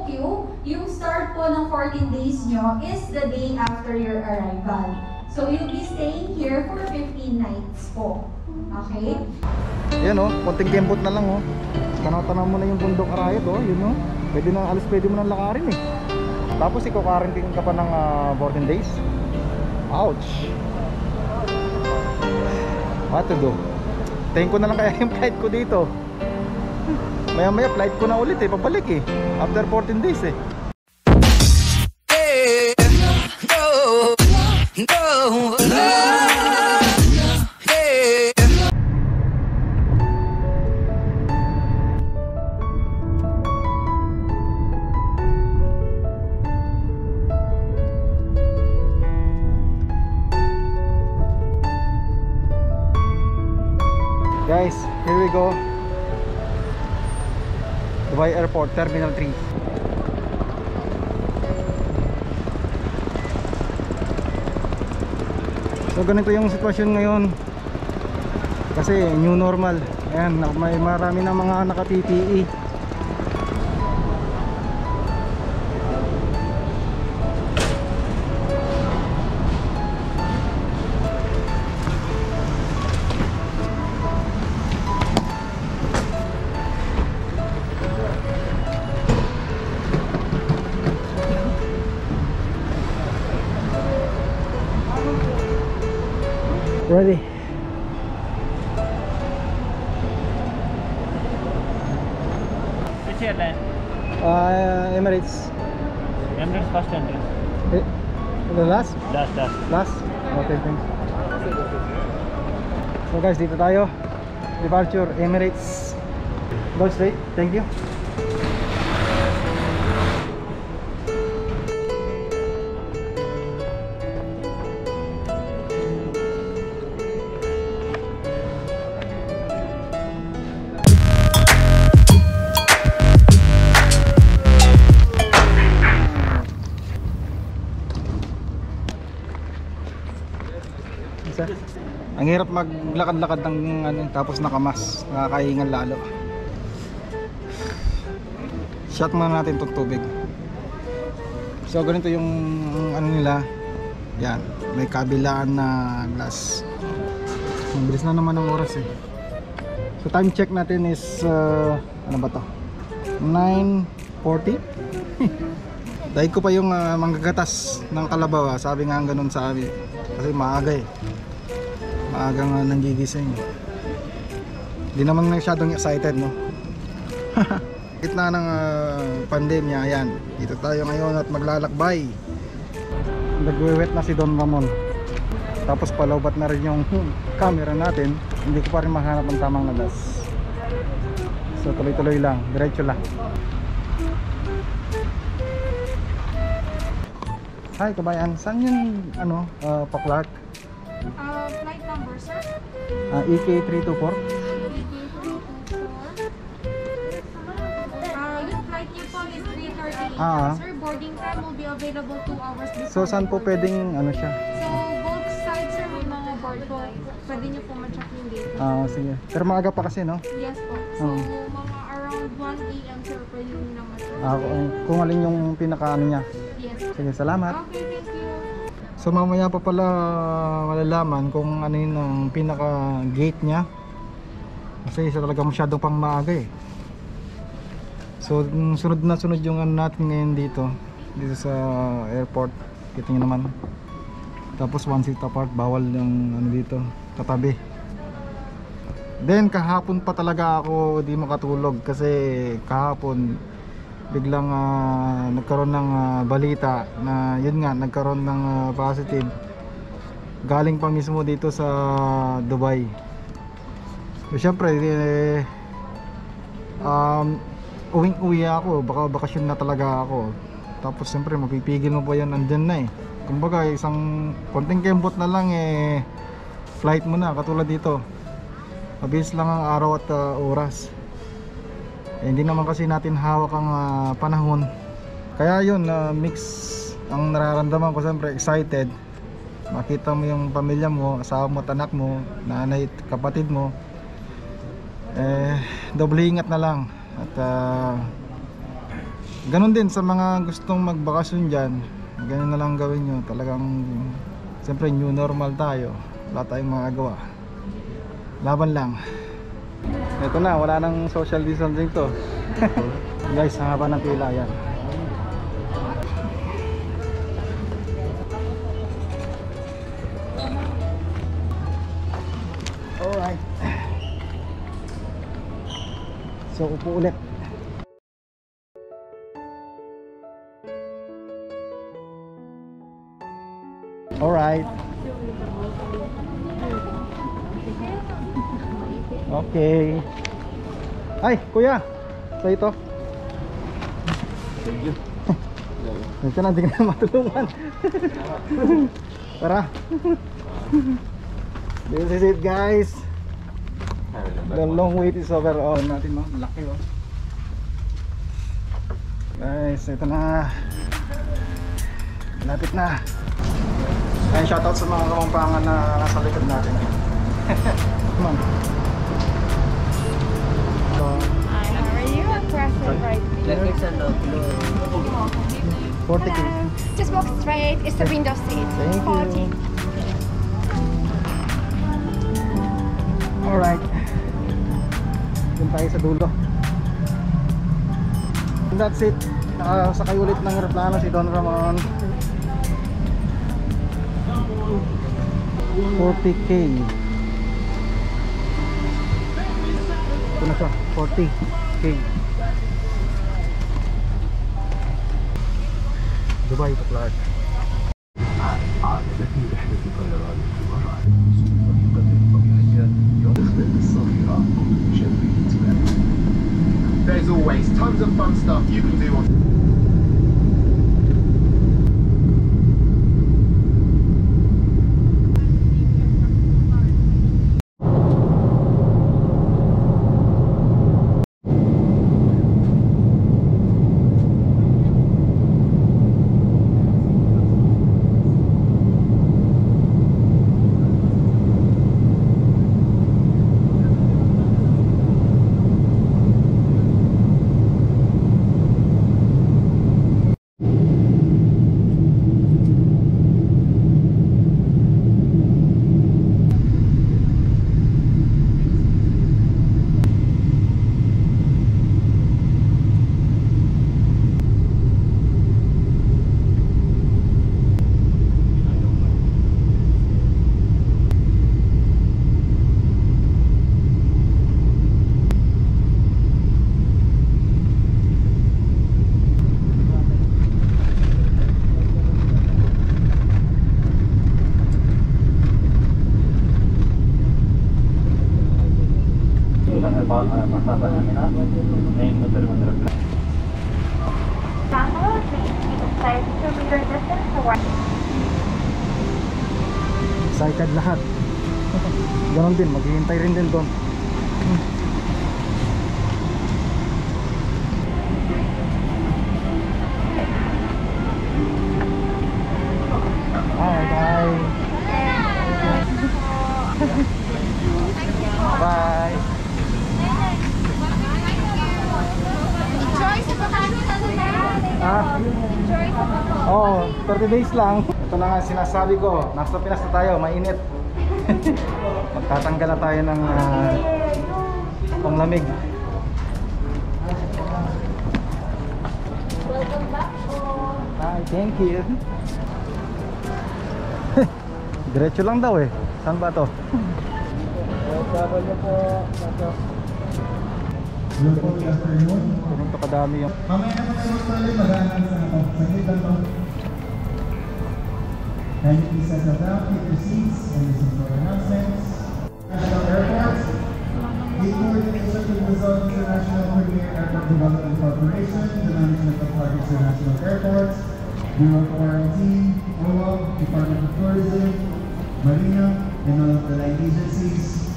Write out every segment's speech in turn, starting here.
you, yung start po ng 14 days nyo is the day after your arrival. So you'll be staying here for 15 nights po. Okay? Yan o, konting kembot na lang o. Tanaw-tanaw mo na yung bundok Arayat o, yun o. Pwede mo nang lakarin eh. Tapos iko-quarantine ka pa ng 14 days. Ouch. What to do? Tayin ko na lang kaya yung flight ko dito. Maya-maya flight ko na ulit eh, pabalik eh. After 14 days eh. Guys, here we go. Dubai Airport, Terminal 3. So ganito yung sitwasyon ngayon. Kasi new normal. Ayan, may marami na mga naka-PPE. Ready? Which airline? Emirates. Emirates first entry. The last? Last. Last? Okay, thanks. So guys, dito tayo. Departure, Emirates. Go straight, thank you. Ang hirap maglakad-lakad ng tapos nakamas, nakakaingal lalo. Shot muna natin itong tubig. So ganito yung nila. Yan, may kabilaan na glass. Mabilis na naman ang oras eh. So time check natin is ano ba to? 9:40. Dahil ko pa yung manggagatas ng kalabaw, sabi nga ganun sa amin. Kasi maaga eh. Maaga nga nanggigising. Hindi naman masyadong excited, no? Gitna ng pandemya, ayan. Dito tayo ngayon at maglalakbay. Nagwe-wet na si Don Ramon. Tapos palawbat na rin yung camera natin. Hindi ko pa rin mahanap ang tamang lagas. So tuloy-tuloy lang, diretso lang. Hi kabayan, saan yung pa-Clark? Flight number, sir? EK324. Yung flight niyo po is 3:30. Sir, boarding time will be available 2 hours before. So saan po pwedeng siya? So both sides, sir, may mga board po. Pwede niyo po ma-check yung date. Sige. Pero maaga pa kasi, no? Yes po. So mga around 1 AM, sir, pwede niyo na ma-check. Kung alin yung pinaka niya. Yes. Sige, salamat. Okay, thank you. So mamaya pa pala malalaman kung ano yun ang pinaka gate niya. Kasi isa talaga masyadong pang maaga eh. So sunod na sunod yung natin ngayon dito sa airport. Kita nyo naman. Tapos 1 seat apart, bawal yung dito, katabi. Then kahapon pa talaga ako di makatulog kasi kahapon biglang nagkaroon ng balita na yun nga, nagkaroon ng positive galing pa mismo dito sa Dubai. So syempre uwing-uwi ako, baka bakasyon na talaga ako. Tapos syempre mapipigil mo pa yan, andyan na eh. Kumbaga isang konting kembot na lang flight mo na, katulad dito mabilis lang ang araw at oras. Hindi naman kasi natin hawak ang panahon. Kaya yun, mix ang nararamdaman ko. Siyempre excited, makita mo yung pamilya mo, asawa mo at anak mo, nanay at kapatid mo. Doble ingat na lang. At Ganon din sa mga gustong magbakasyon dyan, ganun na lang gawin nyo. Talagang siyempre new normal tayo, wala tayong magagawa, laban lang. Ito na, wala nang social distancing to. Guys, ang haba ng pila yan. Alright, so upo ulit. Alright. Okay. Ay, kuya. Sa ito. Thank you. Ito na, hindi ka na matulungan. Tara. This is it, guys. The long wait is over. Oh, natin, no? Laki, oh. Guys, ito na. Lapit na. Ay, shoutout sa mga kamampangan na nasa likod natin. Come on. So, Hi, how are you? Press it right here. 40K. Just walk straight. It's the window seat. Thank 40. you. Alright. Doon tayo sa dulo. And that's it. Nakasakay ulit ng aeroplano si Don Ramon. 40K. Ito na siya, 40K. Dubai to Clark. There's always tons of fun stuff you can do on Excited lahat. Ganon din, maghihintay rin din doon. Bye bye. Bye. Oh, 30 days lang. Ito na nga sinasabi ko, nasa Pinas na tayo, mainit. Magtatanggal na tayo ng panglamig. Welcome back po. Hi, thank you. Diretso lang daw eh. Saan ba to? Ganun to kadami yung Mamaya na tayo magpalay, mag-aanan sa ako. Saglit lang to. Kindly please settle down, take your seats, and listen to our announcements. National Airports. In coordination with Luzon International Premier Airport Development Corporation, the management of Clark International Airports, Bureau of Quarantine, OWAG, Department of Tourism, Marina, and all of the line agencies.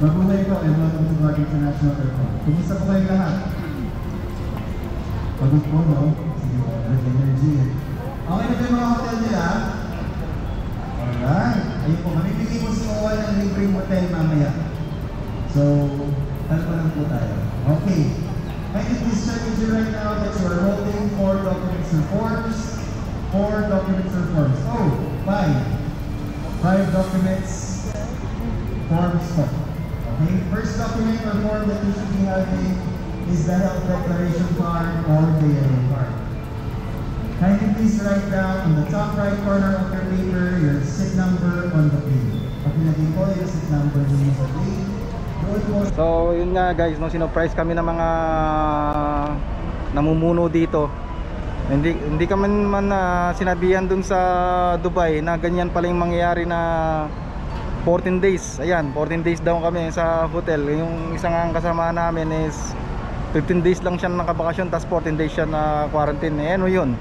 Mabuhay po and welcome to Clark International Airport. Kumusta po kayo lahat? Pagod po, no? Sige po, energy. Okay na po yung mga hotel nila? Alright. Ayun po, mamibigay po si OWA ng libreng hotel mamaya. So, ano pa lang po tayo? Okay. Kindly please check with you right now that you are holding or forms. 4 documents or forms. Oh, 5 documents, forms po. Okay, first document or form that you should be having is the health declaration card or the yellow card. Kindly please write down on the top right corner of your paper your SID number on the page. Pag pinagay po yung SID number ninyo sa page, doon po. So yun nga guys, no, sinurprise kami ng mga namumuno dito. Hindi kami man sinabihan dun sa Dubai na ganyan pala yung mangyayari na 14 days. Ayan, 14 days daw kami sa hotel. Yung isang kasama namin is 15 days lang siya nakabakasyon, tapos 14 days siya na quarantine. Eh ano yun?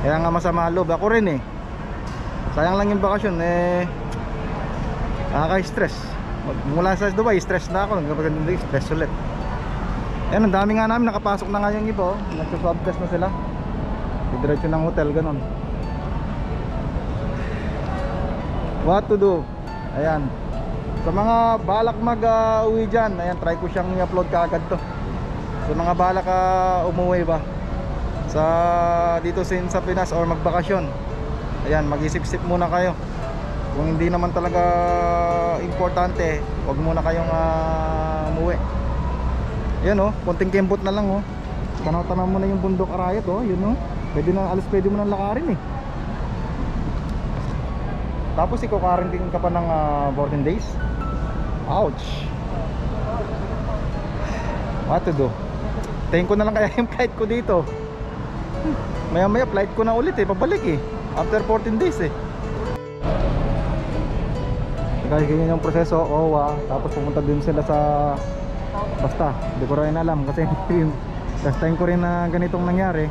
Kaya nga masama loob ako rin eh. Sayang lang yung bakasyon eh. Nakaka-stress. Mula sa Dubai, stress na ako. Nagkapagandang stress ulit. Ayan, ang dami nga namin. Nakapasok na nga yung iba. Nagsaswab test na sila. Didiretso ng hotel, ganun. What to do? Ayan. Sa mga balak mag-uwi dyan, ayan, try ko siyang i-upload kaagad to. Sa mga balak umuwi ba sa dito sa Pinas or magbakasyon, ayan, mag-isip-isip muna kayo. Kung hindi naman talaga importante, huwag muna kayong umuwi. Yan oh, konting kembot na lang oh. Tanaw-tanaw mo na yung bundok Arayat oh, yun oh. Pwede mo nang lakarin eh. Tapos iko-quarantine ka pa ng 14 days. Ouch. What to do? Tingin ko na lang kaya yung flight ko dito. Maya-maya flight ko na ulit eh, pabalik eh. After 14 days eh. Guys, ganyan yung proseso. Tapos pumunta din sila sa... Basta, hindi ko rin alam kasi last time ko rin na ganitong nangyari.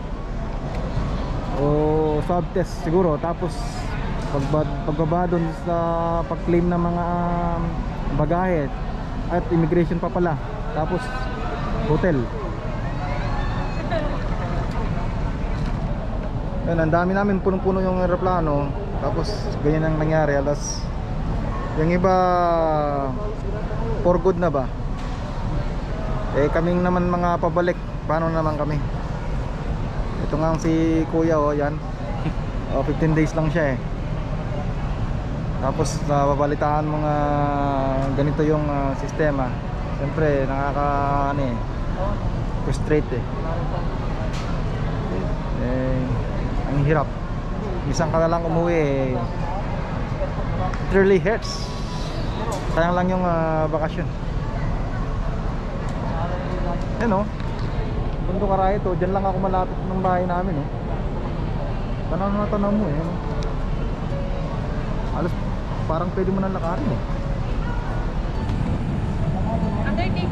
O swab test siguro. Tapos pagbaba dun sa pag-claim ng mga bagahe at immigration pa pala. Tapos hotel. Yan, ang dami namin, punong-puno yung aeroplano. Tapos ganyan ang nangyari. Alas yung iba for good na ba? Eh kaming naman mga pabalik, paano naman kami? Ito nga si kuya oh, yan 15 days lang siya eh. Tapos babalitaan mga ganito yung sistema. Siyempre frustrate eh. Ang hirap. Isang ka na lang umuwi eh. It really hurts. Sayang lang yung bakasyon. Yan o, bundok Arayat o. Diyan lang ako malapit ng bahay namin o. Tanaw mo eh. Alas, parang pwede mo nang lakarin eh. Undertake.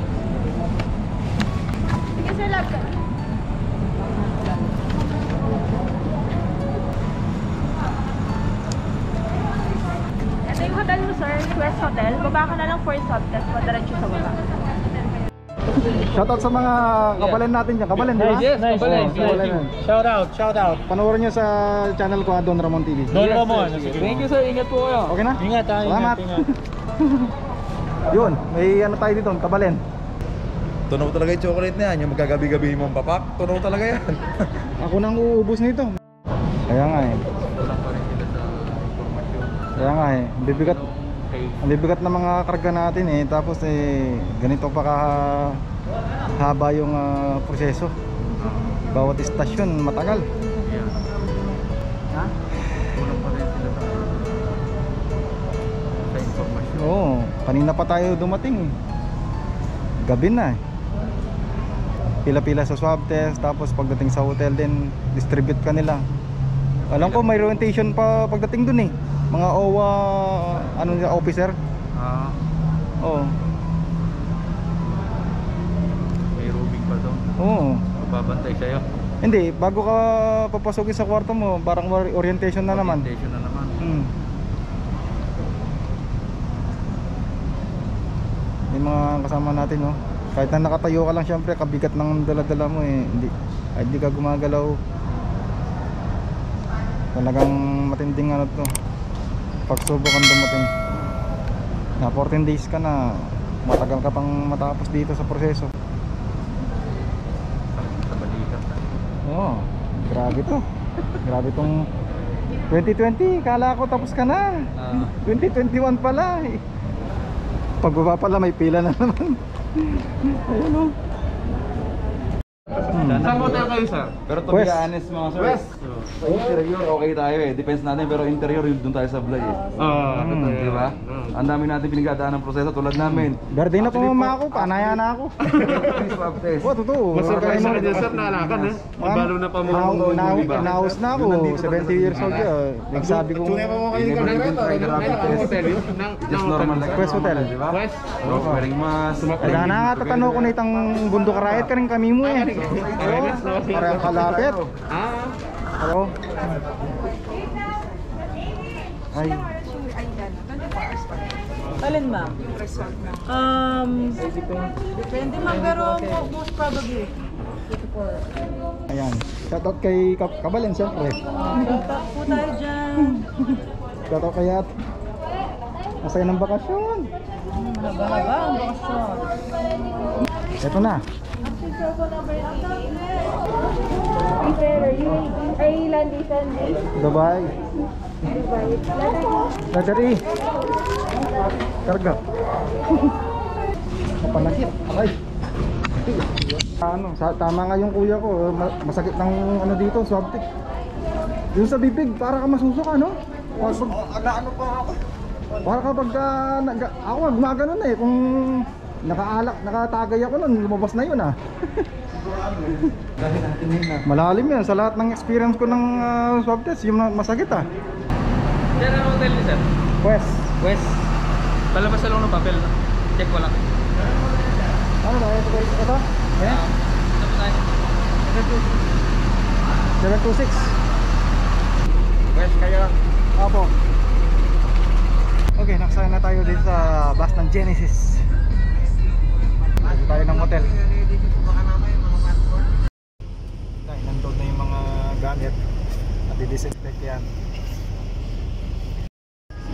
Sige sir, lab ka. Ito yung hotel mo sir, West Hotel. Baba ka na lang for swab test, madiretso sa baba. Shoutout sa mga kabalen natin dyan. Kabalen, di ba? Yes, Kabalen. Kabalen yan. Shout out. Panoorin nyo sa channel ko, Don Ramon TV. Don Ramon. Thank you sir, ingat po kayo. Okay na? Ingat ha, Salamat. ingat. Yun, may ano tayo dito, kabalen. Tunaw talaga yung chocolate na yan, yung magkagabi-gabi mong papak, tunaw talaga yan. Ako nang uubos nito. Kaya nga eh. Kaya nga eh, ang bibigat ng mga karga natin eh. Tapos eh, ganito pa haba yung proseso. Bawat istasyon, matagal. Ha? Tunaw pa rin sila sa informasyon. Oo, kanina pa tayo dumating eh. Gabi na eh. Pila-pila sa swab test, tapos pagdating sa hotel din, distribute ka nila. Alam ko may orientation pa pagdating dun eh. Mga OWA, ano nila, officer? Oo. May roaming pa doon. Oo. Magbabantay sa'yo. Hindi, bago ka papasukin sa kwarto mo, parang orientation na naman. Orientation na naman. Yung mga kasama natin, no? Kahit na nakatayo ka lang, syempre kabigat ng dala-dala mo eh. Hindi ka gumagalaw. Talagang matinding ano to. Pagsubok ang dumating. Na 14 days ka na, matagal ka pang matapos dito sa proseso. Sa balikat. Oo, Grabe to. Grabe tong 2020, kala ko tapos ka na. 2021 pala. Pagbaba pala may pila na naman. Ayun o. Saan hotel kayo, sir? Pero to be West. honest mga sir, sa interior okay tayo eh. Depends natin pero interior yun doon tayo sa vlog eh. Di ba? Ang dami natin pinagdadaan ng proseso tulad namin. Birthday na pumama ako, panaya na ako. Free swab test. Oh, totoo. Surprise sa kanya, sir, naalakan eh. Balo na pa mo. Naus na ako, 70 years old yun. Nagsabi ko, Just normal like West Hotel. di ba? Bro, wearing mask. kaya nakatatanong ko na itang bundok karayat ka rin kami mo eh. Parang kalapit. Hello? Ay, Alin ma'am? Depende ma'am, pero most probably. ayan. Shoutout kay Kabalen siyempre. Shoutout po tayo dyan. Shoutout kay At. Masaya ng bakasyon. Mahaba-haba ang bakasyon. Ito na. Dubai. Letter E. Karga. Mapanakit. Ay. Ano, tama nga yung kuya ko, masakit ng ano dito, swab tip. Yung sa bibig, para ka masusok ano? Ano pa ako? Para kapag ako gumagano eh, kung nakatagay ako nun, lumabas na yun ah. Malalim yan, sa lahat ng experience ko ng swab test, yung masakit ah. Yan ang hotel ni sir. West. West. Palabas na lang ng papel. Check ko lang. Ano ba? Ito? Eh? Tapos tayo. 726. West kayo. Opo. Okay, nakasaya na tayo dito sa bus ng Genesis. Dito tayo ng hotel. Dahil nandun na yung mga gamit at i-disinfect yan.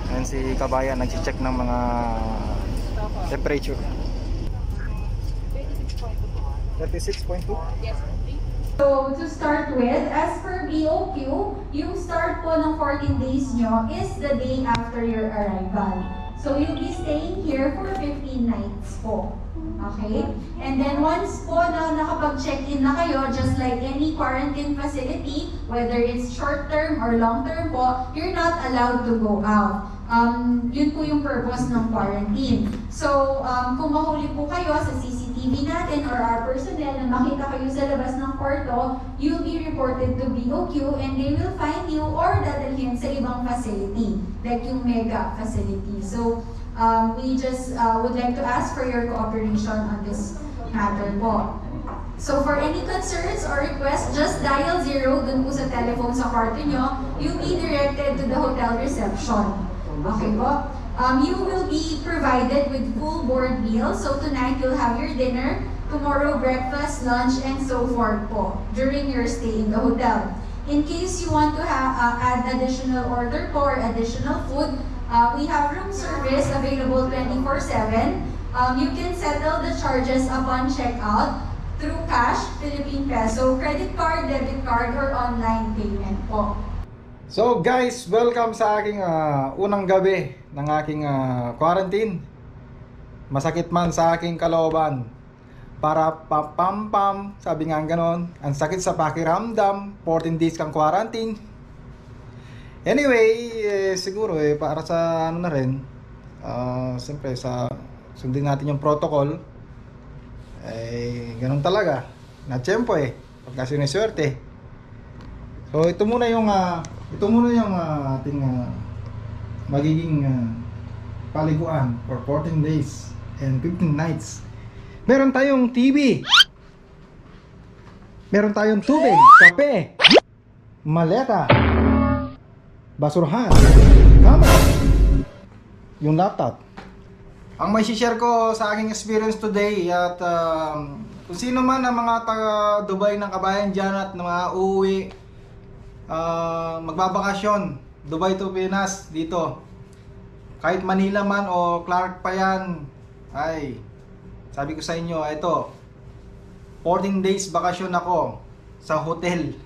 Ayan si Kabayan, nag-check ng mga temperature. 36.2? Yes. So, to start with, as per BOQ, yung start po ng 14 days nyo is the day after your arrival. So, you'll be staying here for 15 nights po. Okay? And then once po na nakapag-check-in na kayo, just like any quarantine facility, whether it's short-term or long-term po, you're not allowed to go out. Yun po yung purpose ng quarantine. So, kung mahuli po kayo sa CCTV natin or our personnel na makita kayo sa labas ng kwarto, you'll be reported to BOQ and they will find you or dadalhin sa ibang facility, like yung mega facility. So, we just would like to ask for your cooperation on this matter po. So, for any concerns or requests, just dial 0 dun po sa telephone sa kwarto nyo. You'll be directed to the hotel reception. Okay po? You will be provided with full board meal. So tonight you'll have your dinner, tomorrow breakfast, lunch, and so forth po during your stay in the hotel. In case you want to add additional order po or additional food, we have room service available 24/7. You can settle the charges upon checkout through cash, Philippine peso, credit card, debit card, or online payment po. So guys, welcome sa aking unang gabi ng aking quarantine. Masakit man sa aking kalooban. Para pam, sabi nga ganon. Ang sakit sa pakiramdam, 14 days kang quarantine. Anyway, siguro para sa ano na rin, siyempre sa sundin natin yung protocol. Ganon talaga. Na tiyempo pagka siniswerte. So ito muna yung ating magiging paliguan for 14 days and 15 nights. Meron tayong TV. Meron tayong tubig, kape, maleta, basurahan, camera, yung laptop. Ang may share ko sa aking experience today at kung sino man ang mga taga Dubai ng kabayan dyan at mga uuwi magbabakasyon, Dubai to Pinas, dito kahit Manila man o Clark pa yan, ay sabi ko sa inyo, ito 14 days bakasyon ako sa hotel.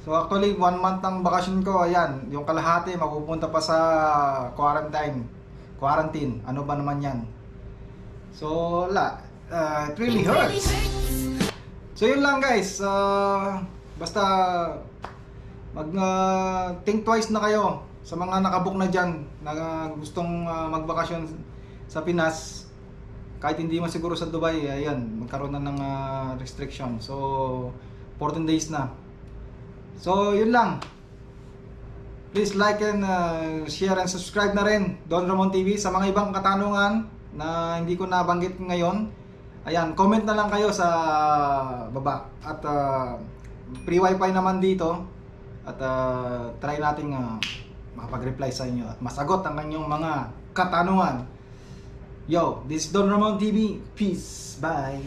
So actually, 1 month ang bakasyon ko, ayan, yung kalahati mapupunta pa sa quarantine, ano ba naman yan. So wala, it really hurts. So yun lang guys, basta think twice na kayo sa mga nakabook na dyan na gustong magbakasyon sa Pinas. Kahit hindi man siguro sa Dubai, ayan, magkaroon na ng restriction. So 14 days na. So yun lang. Please like and share and subscribe na rin Don Ramon TV. Sa mga ibang katanungan na hindi ko nabanggit ngayon, ayan, comment na lang kayo sa baba. At free wifi naman dito. At try nating makapag-reply sa inyo at masagot ang kanyang mga katanungan. Yo, this is Don Ramon TV. Peace. Bye.